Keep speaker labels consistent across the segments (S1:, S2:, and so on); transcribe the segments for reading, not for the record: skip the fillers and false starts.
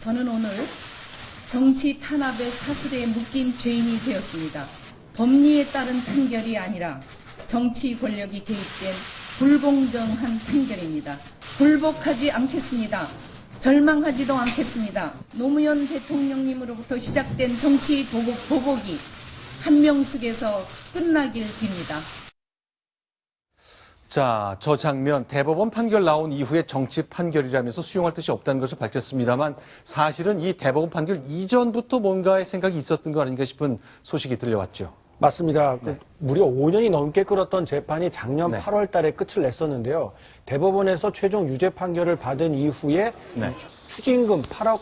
S1: 저는 오늘 정치 탄압의 사슬에 묶인 죄인이 되었습니다. 법리에 따른 판결이 아니라 정치 권력이 개입된 불공정한 판결입니다. 굴복하지 않겠습니다. 절망하지도 않겠습니다. 노무현 대통령님으로부터 시작된 정치 보복이 한명숙에서 끝나길 빕니다.
S2: 자, 저 장면 대법원 판결 나온 이후에 정치 판결이라면서 수용할 뜻이 없다는 것을 밝혔습니다만 사실은 이 대법원 판결 이전부터 뭔가의 생각이 있었던 거 아닌가 싶은 소식이 들려왔죠.
S3: 맞습니다. 네. 무려 5년이 넘게 끌었던 재판이 작년
S2: 네.
S3: 8월 달에 끝을 냈었는데요. 대법원에서 최종 유죄 판결을 받은 이후에
S2: 네.
S3: 추징금 8억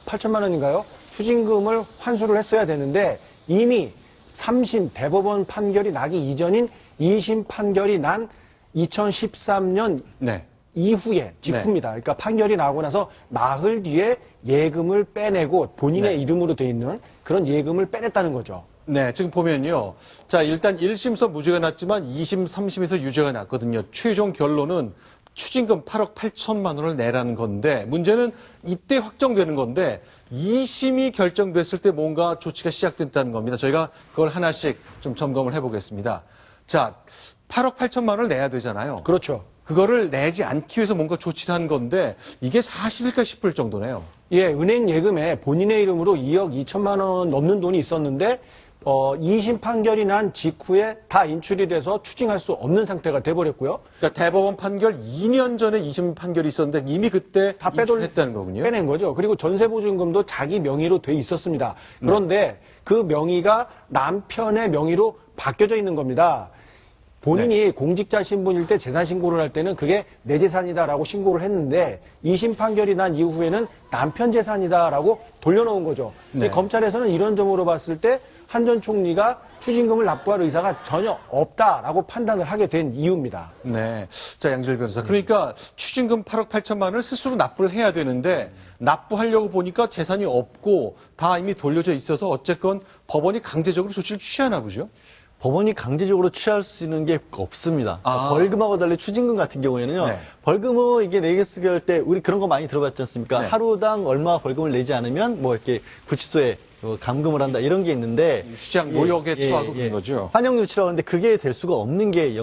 S3: 8천만 원인가요? 추징금을 환수를 했어야 되는데 이미 3심 대법원 판결이 나기 이전인 2심 판결이 난 2013년
S2: 네.
S3: 이후에 직후입니다. 그러니까 판결이 나고 나서 나흘 뒤에 예금을 빼내고 본인의
S2: 네.
S3: 이름으로 돼 있는 그런 예금을 빼냈다는 거죠.
S2: 네, 지금 보면요. 자, 일단 1심에서 무죄가 났지만 2심, 3심에서 유죄가 났거든요. 최종 결론은 추징금 8억 8천만 원을 내라는 건데 문제는 이때 확정되는 건데 2심이 결정됐을 때 뭔가 조치가 시작됐다는 겁니다. 저희가 그걸 하나씩 좀 점검을 해보겠습니다. 자, 8억 8천만 원을 내야 되잖아요.
S3: 그렇죠.
S2: 그거를 내지 않기 위해서 뭔가 조치를 한 건데 이게 사실일까 싶을 정도네요.
S3: 예, 은행 예금에 본인의 이름으로 2억 2천만 원 넘는 돈이 있었는데 2심 판결이 난 직후에 다 인출이 돼서 추징할 수 없는 상태가 돼버렸고요.
S2: 그러니까 대법원 판결 2년 전에 2심 판결이 있었는데 이미 그때
S3: 다
S2: 인출했다는 거군요.
S3: 빼낸 거죠. 그리고 전세보증금도 자기 명의로 돼 있었습니다. 그런데 그 명의가 남편의 명의로 바뀌어져 있는 겁니다. 본인이 공직자 신분일 때 재산 신고를 할 때는 그게 내 재산이다라고 신고를 했는데 2심 판결이 난 이후에는 남편 재산이다라고 돌려놓은 거죠.
S2: 네.
S3: 검찰에서는 이런 점으로 봤을 때 한 전 총리가 추징금을 납부할 의사가 전혀 없다라고 판단을 하게 된 이유입니다.
S2: 네. 자, 양지열 변호사. 그러니까 추징금 8억 8천만 원을 스스로 납부를 해야 되는데 납부하려고 보니까 재산이 없고 다 이미 돌려져 있어서 어쨌건 법원이 강제적으로 조치를 취하나 보죠?
S4: 법원이 강제적으로 취할 수 있는 게 없습니다. 벌금하고 달리 추징금 같은 경우에는요.
S2: 네.
S4: 벌금은 이게 내겠으게 할 때 우리 그런 거 많이 들어봤지 않습니까?
S2: 네.
S4: 하루당 얼마 벌금을 내지 않으면 뭐 이렇게 구치소에 감금을 한다 이런 게 있는데
S2: 휴장 노역에 처하고 그런 거죠.
S4: 환영조치라고 하는데 그게 될 수가 없는 게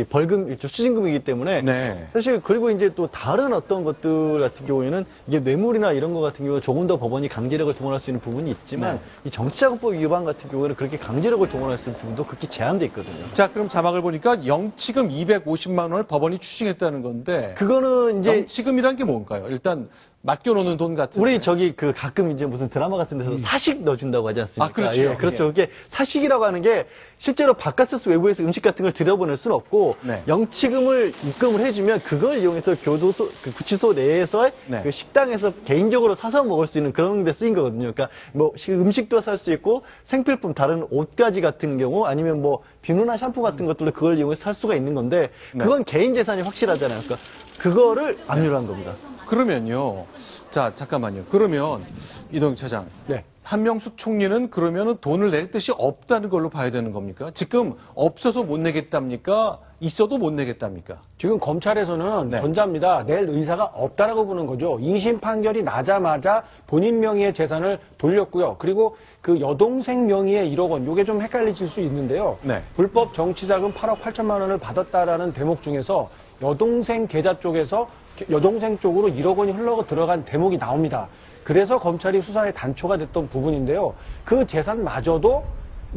S4: 벌금 추징금이기 때문에
S2: 네.
S4: 사실 그리고 이제 또 다른 어떤 것들 같은 경우에는 이게 뇌물이나 이런 거 같은 경우 조금 더 법원이 강제력을 동원할 수 있는 부분이 있지만
S2: 네.
S4: 이 정치자금법 위반 같은 경우에는 그렇게 강제력을 동원할 수 있는 부분도 극히 제한돼 있거든요.
S2: 자, 그럼 자막을 보니까 영치금 250만 원을 법원이 추징했다는 건데
S4: 그거는 이제
S2: 영치금이란 게 뭔가요? 일단 맡겨놓는 돈 같은.
S4: 우리 저기 그 가끔 이제 무슨 드라마 같은 데서 사식 넣어준다고 하지 않습니까?
S2: 아, 그렇죠.
S4: 예, 그렇죠. 그게 사식이라고 하는 게 실제로 바깥에서 외부에서 음식 같은 걸 들여보낼 수는 없고
S2: 네.
S4: 영치금을 입금을 해주면 그걸 이용해서 교도소, 그 구치소 내에서
S2: 네.
S4: 그 식당에서 개인적으로 사서 먹을 수 있는 그런 데 쓰인 거거든요. 그러니까 뭐 음식도 살 수 있고 생필품 다른 옷가지 같은 경우 아니면 뭐 비누나 샴푸 같은 것들로 그걸 이용해서 살 수가 있는 건데 그건 개인 재산이 확실하잖아요. 그러니까 그거를 압류를 한 겁니다.
S2: 그러면요. 자, 잠깐만요. 그러면 이동 차장.
S3: 네.
S2: 한명숙 총리는 그러면은 돈을 낼 뜻이 없다는 걸로 봐야 되는 겁니까? 지금 없어서 못 내겠답니까? 있어도 못 내겠답니까?
S3: 지금 검찰에서는
S2: 네.
S3: 전자입니다. 낼 의사가 없다라고 보는 거죠. 2심 판결이 나자마자 본인 명의의 재산을 돌렸고요. 그리고 그 여동생 명의의 1억 원, 이게 좀 헷갈리실 수 있는데요.
S2: 네.
S3: 불법 정치자금 8억 8천만 원을 받았다라는 대목 중에서 여동생 계좌 쪽에서 여동생 쪽으로 1억 원이 흘러 들어간 대목이 나옵니다. 그래서 검찰이 수사에 단초가 됐던 부분인데요. 그 재산마저도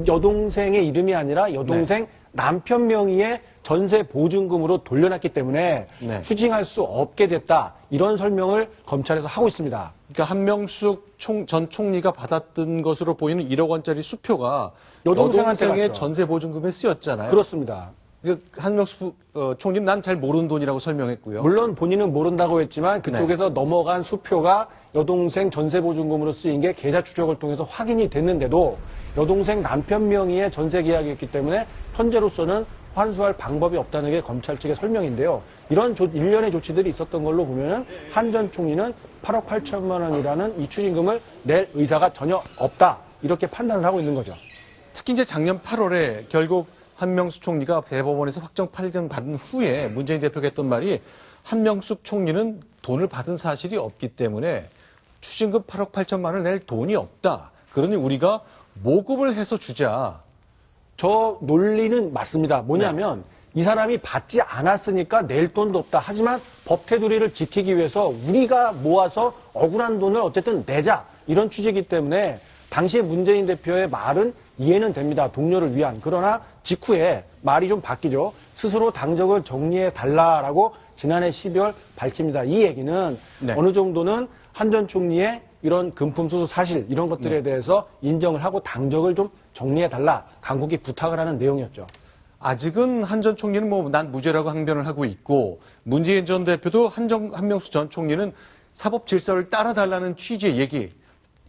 S3: 여동생의 이름이 아니라 여동생 남편 명의의 전세 보증금으로 돌려놨기 때문에 추징할 수 없게 됐다. 이런 설명을 검찰에서 하고 있습니다.
S2: 그러니까 한명숙 전 총리가 받았던 것으로 보이는 1억 원짜리 수표가
S3: 여동생한테
S2: 여동생의
S3: 갔죠.
S2: 전세 보증금에 쓰였잖아요.
S3: 그렇습니다.
S2: 한명숙 총리는 난 잘 모르는 돈이라고 설명했고요.
S3: 물론 본인은 모른다고 했지만 그쪽에서 넘어간 수표가 여동생 전세보증금으로 쓰인 게 계좌 추적을 통해서 확인이 됐는데도 여동생 남편 명의의 전세 계약이었기 때문에 현재로서는 환수할 방법이 없다는 게 검찰 측의 설명인데요. 이런 일련의 조치들이 있었던 걸로 보면은 한 전 총리는 8억 8천만 원이라는 이 추징금을 낼 의사가 전혀 없다. 이렇게 판단을 하고 있는 거죠.
S2: 특히 이제 작년 8월에 결국 한명숙 총리가 대법원에서 확정 판결 받은 후에 문재인 대표가 했던 말이 한명숙 총리는 돈을 받은 사실이 없기 때문에 추징금 8억 8천만 원을 낼 돈이 없다. 그러니 우리가 모금을 해서 주자.
S3: 저 논리는 맞습니다. 뭐냐면 이 사람이 받지 않았으니까 낼 돈도 없다. 하지만 법 테두리를 지키기 위해서 우리가 모아서 억울한 돈을 어쨌든 내자. 이런 취지이기 때문에 당시에 문재인 대표의 말은 이해는 됩니다. 동료를 위한. 그러나 직후에 말이 좀 바뀌죠. 스스로 당적을 정리해 달라라고 지난해 12월 밝힙니다. 이 얘기는
S2: 네.
S3: 어느 정도는 한 전 총리의 이런 금품 수수 사실 이런 것들에
S2: 네.
S3: 대해서 인정을 하고 당적을 좀 정리해 달라. 강국이 부탁을 하는 내용이었죠.
S2: 아직은 한 전 총리는 뭐 난 무죄라고 항변을 하고 있고 문재인 전 대표도 한명숙 전 총리는 사법 질서를 따라달라는 취지의 얘기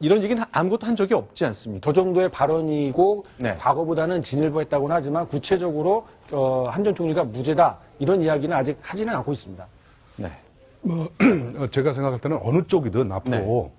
S2: 이런 얘기는 아무것도 한 적이 없지 않습니까?
S3: 저 정도의 발언이고
S2: 네.
S3: 과거보다는 진일보했다고는 하지만 구체적으로 한 전 총리가 무죄다 이런 이야기는 아직 하지는 않고 있습니다.
S2: 네.
S5: 뭐 제가 생각할 때는 어느 쪽이든 앞으로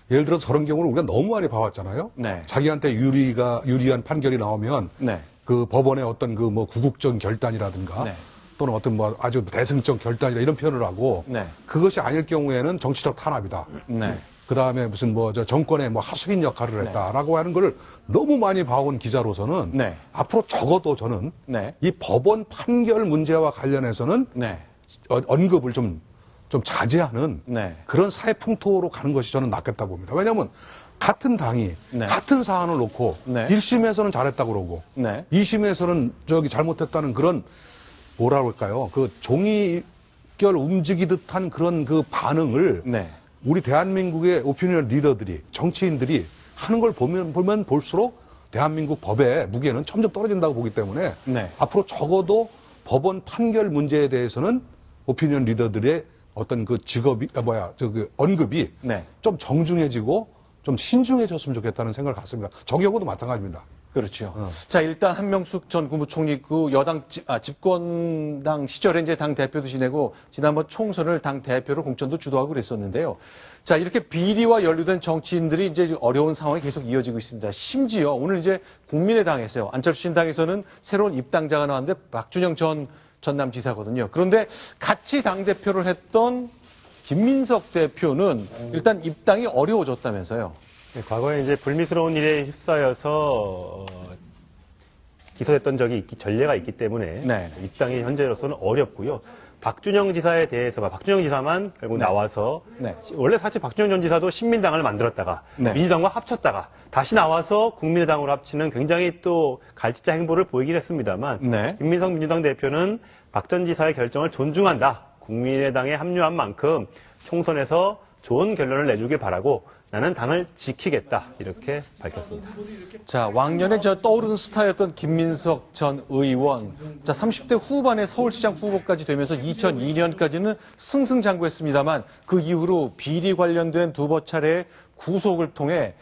S5: 예를 들어 저런 경우를 우리가 너무 많이 봐왔잖아요.
S2: 네.
S5: 자기한테 유리한 판결이 나오면
S2: 네.
S5: 그 법원의 어떤 그 뭐 구국적 결단이라든가
S2: 네.
S5: 또는 어떤 뭐 아주 대승적 결단이라 이런 표현을 하고
S2: 네.
S5: 그것이 아닐 경우에는 정치적 탄압이다.
S2: 네.
S5: 그 다음에 무슨 뭐 저 정권의 뭐 하수인 역할을 했다라고 하는 거를 너무 많이 봐온 기자로서는
S2: 네.
S5: 앞으로 적어도 저는
S2: 네.
S5: 이 법원 판결 문제와 관련해서는
S2: 네.
S5: 언급을 좀 자제하는
S2: 네.
S5: 그런 사회 풍토로 가는 것이 저는 낫겠다고 봅니다. 왜냐하면 같은 당이
S2: 네.
S5: 같은 사안을 놓고
S2: 네.
S5: 1심에서는 잘했다고 그러고
S2: 네.
S5: 2심에서는 저기 잘못했다는 그런 뭐라 그럴까요? 그 종이결 움직이듯 한 그런 그 반응을
S2: 네.
S5: 우리 대한민국의 오피니언 리더들이 정치인들이 하는 걸 보면 볼수록 대한민국 법의 무게는 점점 떨어진다고 보기 때문에
S2: 네.
S5: 앞으로 적어도 법원 판결 문제에 대해서는 오피니언 리더들의 어떤 그 직업이 언급이
S2: 네.
S5: 좀 정중해지고 좀 신중해졌으면 좋겠다는 생각을 갖습니다. 저 경우도 마찬가지입니다.
S2: 그렇죠. 자, 일단 한명숙 전 국무총리 그 여당 집권당 시절에 이제 당 대표도 지내고 지난번 총선을 당 대표로 공천도 주도하고 그랬었는데요. 자, 이렇게 비리와 연루된 정치인들이 이제 어려운 상황이 계속 이어지고 있습니다. 심지어 오늘 이제 국민의당에서요. 안철수 신당에서는 새로운 입당자가 나왔는데 박준영 전 전남지사거든요. 그런데 같이 당 대표를 했던 김민석 대표는 일단 입당이 어려워졌다면서요.
S6: 네, 과거에 이제 불미스러운 일에 휩싸여서 기소됐던 전례가 있기 때문에
S2: 네.
S6: 입당이 현재로서는 어렵고요. 박준영 지사에 대해서 박준영 지사만 결국 나와서
S2: 네.
S6: 원래 사실 박준영 전 지사도 신민당을 만들었다가
S2: 네.
S6: 민주당과 합쳤다가 다시 나와서 국민의당으로 합치는 굉장히 또 갈짓자 행보를 보이긴 했습니다만
S2: 네.
S6: 김민석 민주당 대표는 박 전 지사의 결정을 존중한다. 국민의당에 합류한 만큼 총선에서 좋은 결론을 내주길 바라고 나는 당을 지키겠다 이렇게 밝혔습니다.
S2: 자, 왕년에 떠오르는 스타였던 김민석 전 의원. 자, 30대 후반에 서울시장 후보까지 되면서 2002년까지는 승승장구했습니다만 그 이후로 비리 관련된 두번 차례의 구속을 통해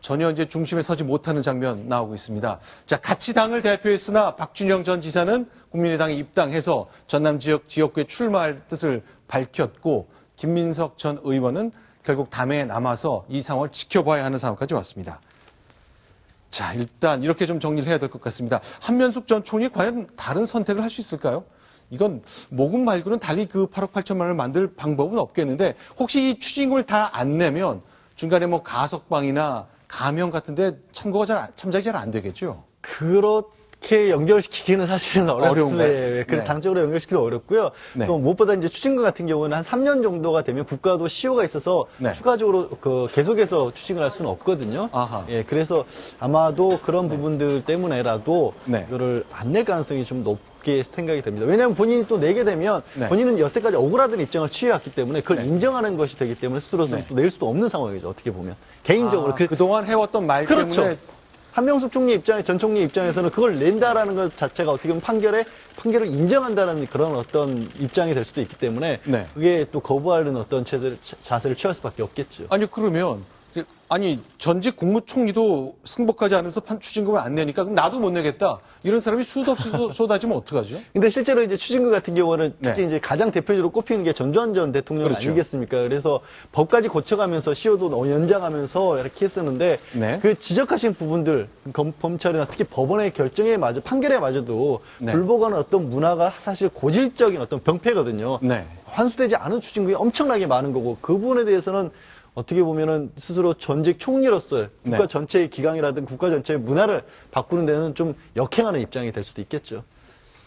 S2: 전혀 이제 중심에 서지 못하는 장면 나오고 있습니다. 자, 같이 당을 대표했으나 박준영 전 지사는 국민의당에 입당해서 전남 지역구에 출마할 뜻을 밝혔고 김민석 전 의원은 결국 담에 남아서 이 상황을 지켜봐야 하는 상황까지 왔습니다. 자, 일단 이렇게 좀 정리를 해야 될 것 같습니다. 한명숙 전 총리 과연 다른 선택을 할 수 있을까요? 이건 모금 말고는 달리 그 8억 8천만 원을 만들 방법은 없겠는데 혹시 이 추징금을 다 안 내면 중간에 뭐 가석방이나 가명 같은데 참작이 잘 안 되겠죠?
S4: 그렇게 연결시키기는 사실은
S2: 어려운가요?
S4: 어렵습니다.
S2: 네.
S4: 당적으로 연결시키기 어렵고요.
S2: 네.
S4: 또 무엇보다 이제 추징금 같은 경우는 한 3년 정도가 되면 국가도 시효가 있어서
S2: 네.
S4: 추가적으로 계속해서 추징을 할 수는 없거든요.
S2: 아하.
S4: 예, 그래서 아마도 그런 부분들 때문에라도
S2: 네.
S4: 이거를 안 낼 가능성이 좀 높게 생각이 됩니다. 왜냐하면 본인이 또 내게 되면
S2: 네.
S4: 본인은 여태까지 억울하던 입장을 취해왔기 때문에 그걸
S2: 네.
S4: 인정하는 것이 되기 때문에 스스로서
S2: 네.
S4: 또 낼 수도 없는 상황이죠. 어떻게 보면 개인적으로
S2: 그동안 해왔던 말
S4: 그렇죠.
S2: 때문에
S4: 한명숙 전 총리 입장에서는 그걸 낸다라는 것 자체가 어떻게 보면 판결을 인정한다는 그런 어떤 입장이 될 수도 있기 때문에
S2: 네.
S4: 그게 또 거부하는 어떤 자세를 취할 수밖에 없겠죠.
S2: 아니 그러면 전직 국무총리도 승복하지 않으면서 추징금을 안 내니까 그럼 나도 못 내겠다 이런 사람이 수도 없이 쏟아지면 어떡하죠?
S4: 근데 실제로 이제 추징금 같은 경우는 특히
S2: 네.
S4: 이제 가장 대표적으로 꼽히는 게 전두환 전 대통령
S2: 그렇죠.
S4: 아니겠습니까? 그래서 법까지 고쳐가면서 시효도 연장하면서 이렇게 했었는데
S2: 네.
S4: 그 지적하신 부분들 검찰이나 특히 법원의 판결에 마저도
S2: 네.
S4: 불복하는 어떤 문화가 사실 고질적인 어떤 병폐거든요.
S2: 네.
S4: 환수되지 않은 추징금이 엄청나게 많은 거고 그 부분에 대해서는 어떻게 보면은 스스로 전직 총리로서 국가
S2: 네.
S4: 전체의 기강이라든 국가 전체의 문화를 바꾸는 데는 좀 역행하는 입장이 될 수도 있겠죠.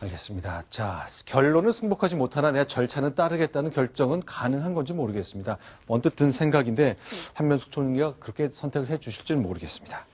S2: 알겠습니다. 자, 결론을 승복하지 못하나 내 절차는 따르겠다는 결정은 가능한 건지 모르겠습니다. 언뜻 든 생각인데 한명숙 총리가 그렇게 선택을 해 주실지는 모르겠습니다.